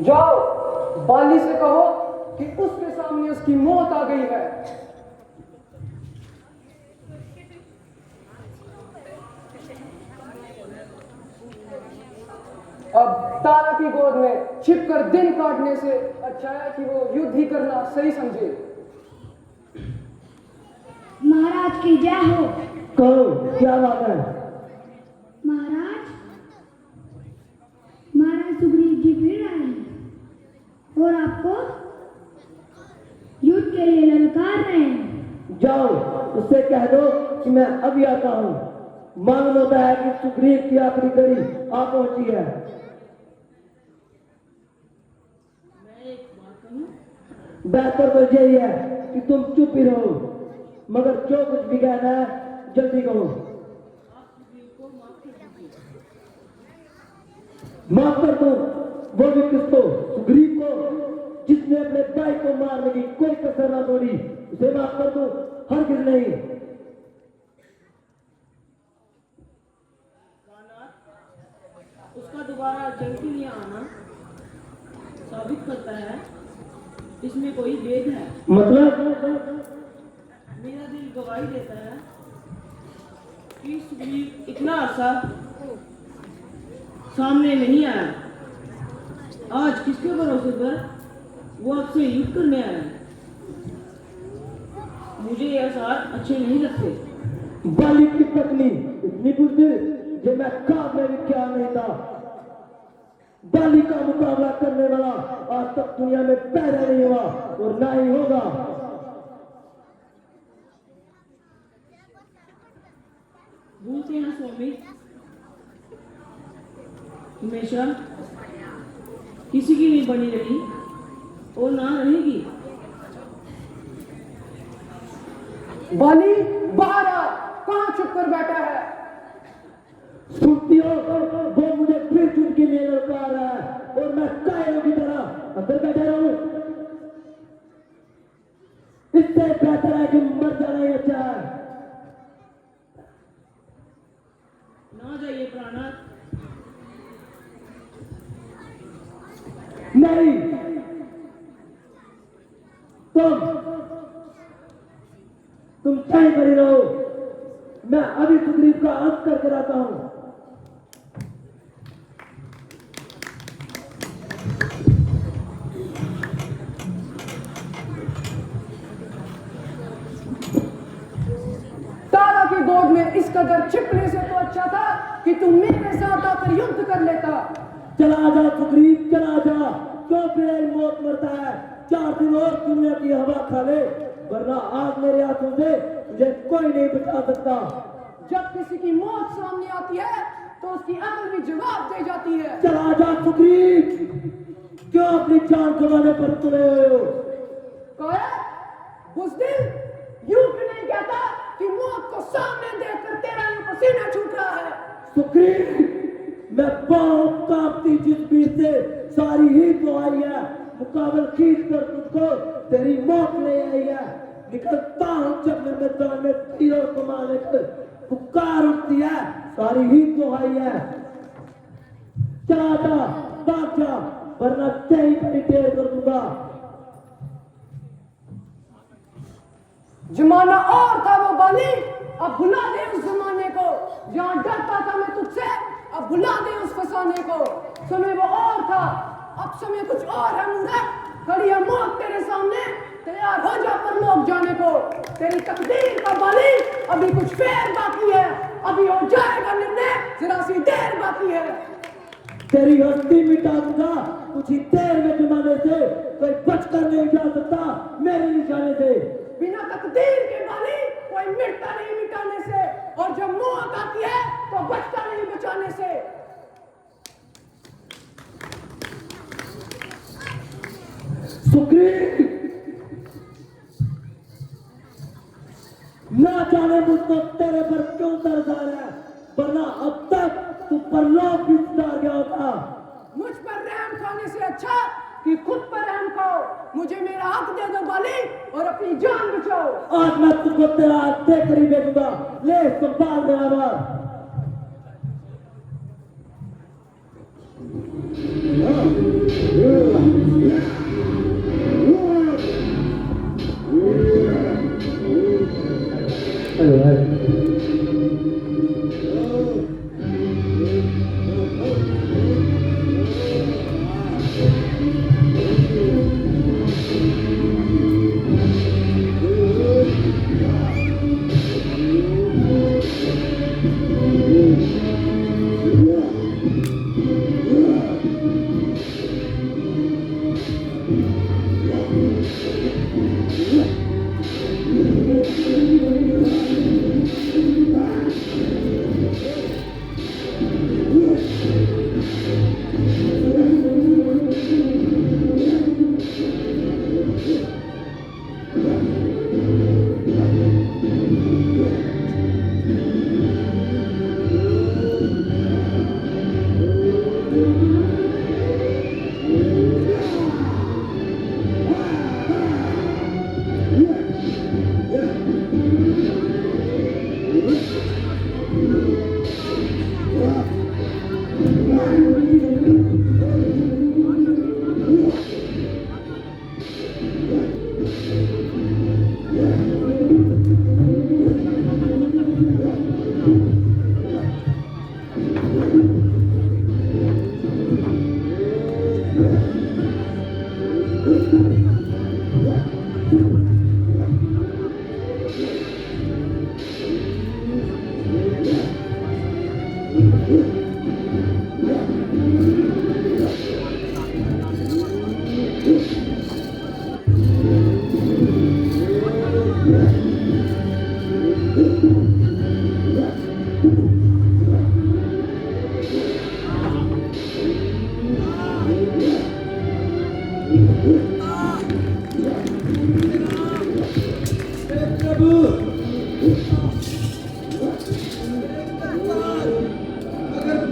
जाओ बाली से कहो कि उसके सामने उसकी मौत आ गई है। अब तारा की गोद में छिपकर दिन काटने से अच्छा है कि वो युद्ध ही करना सही समझे। महाराज की जय हो। कहो क्या बात है? महाराज सुग्रीव जी फिर आए हैं और आपको युद्ध के लिए ललकार रहे हैं। जाओ उससे कह दो कि मैं अभी आता हूँ। मालूम होता है कि सुग्रीव की आखिरी घड़ी आ पहुंची है। मैं एक बात कहूं? बेहतर तो यही है कि तुम चुप ही रहो, मगर जो कुछ भी कहना है जल्दी कहो। आप सुग्रीव को माफ कर दीजिए। माफ कर दो, वो भी किसको? सुग्रीव को, जिसने अपने भाई को मारने की कोई कसर ना छोड़ी, उसे माफ कर दो। हरगिज नहीं। उसका दोबारा जंग के लिए आना साबित करता है इसमें कोई भेद है। मतलब? मेरा दिल गवाही देता है कि सुग्रीव इतना अरसा सामने नहीं आया। आज किसके भरोसे पर वो आपसे युद्ध करने आया है? मुझे ये आसार अच्छे नहीं लगते। बाली की पत्नी इतनी बुज़दिल जो मैं ख्वाब में भी क्या नहीं था। बाली का मुकाबला करने वाला आज तक दुनिया में पैदा नहीं हुआ और ना ही होगा। भूलते हैं स्वामी, हमेशा किसी की नहीं बनी रही और ना रहेगी। बाली बाहर आ, कहां छुप कर बैठा है? सुनती हो? वो मुझे फिर चुटकी ले ललकार रहा है और मैं कायरों की तरह अंदर बैठा रहूं। इससे बेहतर है कि मर जाना ही अच्छा है। ना जाइए प्राणनाथ। नहीं, तुम चाहे पर ही रहो। मैं अभी सुग्रीव का अंत करके रहता हूं। तारा की गोद में इस कदर छिपने से तो अच्छा था कि तुम मेरे साथ आकर युद्ध कर लेता। चला जा सुग्रीव, चला जा। क्यों फिर मौत मरता है? 4 दिन और दुनिया की हवा खा ले, वरना आज मेरे हाथों से मुझे कोई नहीं बचा सकता। जब किसी की मौत सामने आती है तो उसकी अकल भी जवाब दे जाती है। चला जा सुग्रीव, क्यों अपनी जान गंवाने पर तुले हुए हो? बुज़दिल, यूं क्यों नहीं कहता कि मौत को सामने देखकर तेरा यूं पसीना छूट रहा है? सुग्रीव, मैं बहुत कांपती जिस्म से सारी ही तो आई है। मुकाबल खींच कर तुझको तेरी मौत ले आई है। निकलता हूं जब मैं मैदान में तीरों को मारने कर पुकार उठती है, सारी ही तो आई है। चला जा, भाग जा, वरना कहीं पर ही ढेर कर दूंगा। जमाना और था वो बाली, अब भुला दे उस जमाने को। जहां डरता था मैं तुझसे, अब भुला दे उस फसाने को। समय वो और था, अब समय कुछ और है मूर्ख। खड़ी है मौत तेरे सामने, तैयार हो जा परलोक जाने को। तेरी तकदीर का बाली अभी कुछ फेर बाकी है, अभी हो जाएगा निर्णय, जरा सी देर बाकी है। तेरी हस्ती मिटा दूंगा कुछ ही देर में जमाने से। कोई बचकर नहीं जा सकता मेरे निशाने से। बिना तकदीर के बाली कोई मिटता नहीं मिटाने से, और जब मौत आती है तो बचता नहीं बचाने से। सुग्रीव, ना जाने मुझको तेरे पर क्यों दर्द आ रहा है, वरना अब तक तू परलोक भी उतार गया होता। मुझ पर रहम खाने से अच्छा कि खुद पर रहम खाओ। मुझे मेरा हक दे दो बाली और अपनी जान बचाओ। आज मैं तुझको तेरा हाथ देकर ही भेजूंगा। ले संभाल मेरा बार।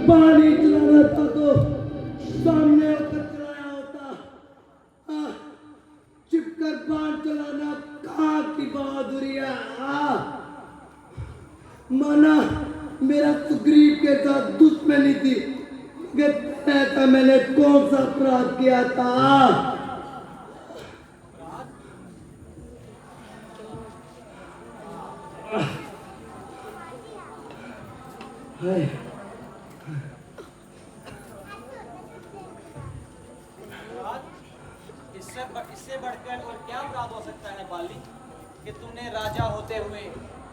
पानी चलाना था तो सामने होकर चलाया होता। चिपकर बाण चलाना कहाँ की बहादुरी है। माना मेरा सुग्रीव के साथ दुश्मनी थी, मगर ऐसा मैंने कौन सा अपराध किया था। हाय इससे बढ़कर और क्या अपराध हो सकता है बाली कि तुमने राजा होते हुए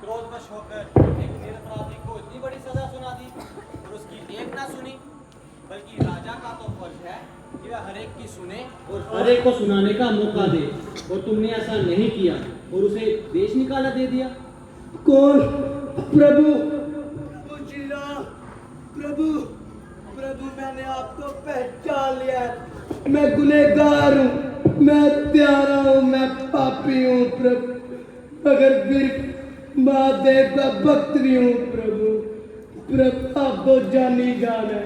क्रोधवश होकर एक निरपराधी को इतनी बड़ी सजा सुना दी और उसकी एक ना सुनी, बल्कि राजा का तो फर्ज है कि वह हर एक की सुने और हर एक को सुनाने का मौका दे, और तुमने ऐसा नहीं किया और उसे देश निकाला दे दिया। कौन? प्रभु श्री राम। प्रभु प्रभु मैंने आपको पहचान लिया है। मैं गुनहगार हूँ, मैं हत्यारा हूँ, मैं पापी हूँ प्रभु, मगर फिर महादेव का भक्त भी हूँ प्रभु। प्रभु आप तो जानी जान है,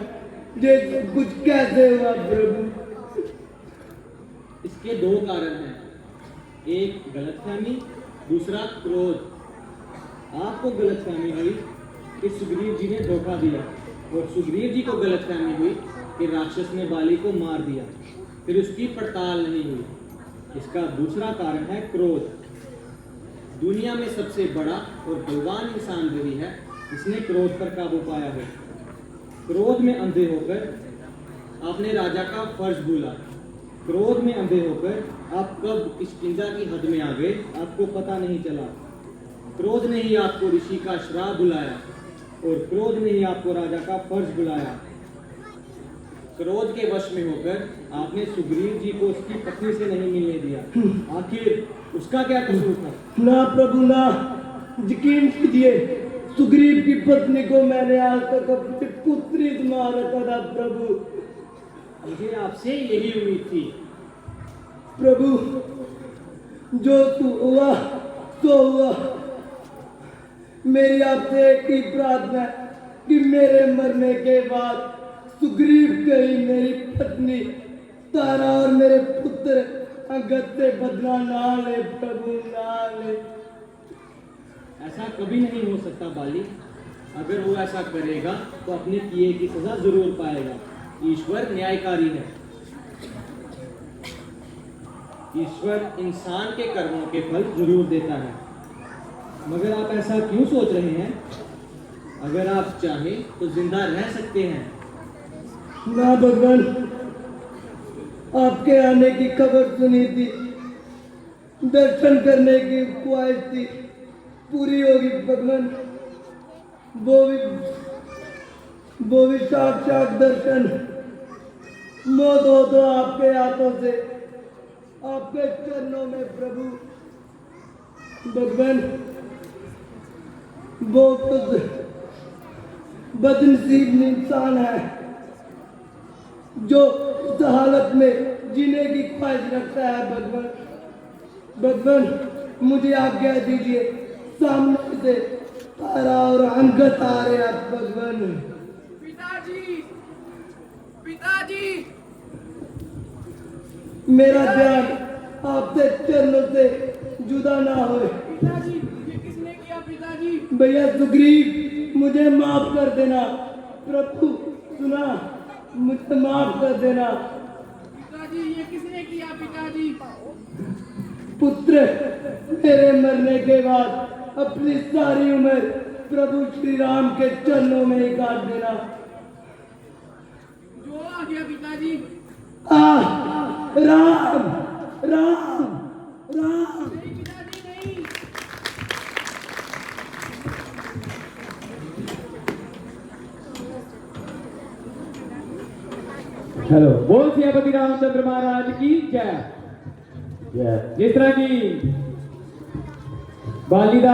ये सब कुछ कैसे हुआ प्रभु? इसके दो कारण हैं, एक गलतफहमी, दूसरा क्रोध। आपको गलतफहमी हुई कि सुग्रीव जी ने धोखा दिया, और सुग्रीव जी को गलतफहमी हुई कि राक्षस ने बाली को मार दिया, फिर उसकी पड़ताल नहीं हुई। इसका दूसरा कारण है क्रोध। दुनिया में सबसे बड़ा और बलवान इंसान वही है जिसने क्रोध पर काबू पाया है। क्रोध में अंधे होकर आपने राजा का फर्ज भूला। क्रोध में अंधे होकर आप कब किष्किंधा की हद में आ गए आपको पता नहीं चला। क्रोध ने ही आपको ऋषि का श्राप बुलाया, और क्रोध ने ही आपको राजा का फर्ज बुलाया। क्रोध के वश में होकर आपने सुग्रीव जी को उसकी पत्नी से नहीं मिलने दिया। आखिर उसका क्या कसूर था? ना प्रभु ना, यकीन कीजिए, सुग्रीव की पत्नी को मैंने आज तक अपनी पुत्री मान रखा था प्रभु। मुझे आपसे यही उम्मीद थी। प्रभु जो तू हुआ तो हुआ। मेरी आपसे एक ही प्रार्थना है कि मेरे मरने के बाद सुग्रीव कहीं मेरी पत्नी तारा और मेरे पुत्र अंगद से बदला ना ले प्रभु, ना ले। ऐसा कभी नहीं हो सकता बाली। अगर वो ऐसा करेगा तो अपने किए की सजा जरूर पाएगा। ईश्वर न्यायकारी है। ईश्वर इंसान के कर्मों के फल जरूर देता है। मगर आप ऐसा क्यों सोच रहे हैं? अगर आप चाहें तो जिंदा रह सकते हैं। ना भगवान, आपके आने की खबर सुनी थी, दर्शन करने की ख्वाहिश थी, पूरी होगी भगवान। वो भी साक्षात दर्शन। मौत हो तो आपके हाथों से, आपके चरणों में प्रभु। भगवान, वो खुद बदनसीब इंसान है जो इस हालत में जीने की ख्वाहिश रखता है। भगवान, भगवान मुझे आज्ञा दीजिए, सामने से तारा और अंगत आ रहे हैं। भगवान, पिताजी, पिताजी, मेरा ध्यान आपसे चरणों से जुदा ना हो। पिताजी, ये किसने किया पिताजी? भैया सुग्रीव, मुझे माफ कर देना। प्रभु सुना, मुझे माफ कर देना। पिताजी, ये किसने किया पिताजी? पुत्र, मेरे मरने के बाद अपनी सारी उम्र प्रभु श्री राम के चरणों में ही काट देना। जो आ गया पिताजी। राम राम राम। नहीं पिताजी, नहीं। हेलो, बोल सियापति रामचंद्र महाराज की जय। जिस तरह की बालिदा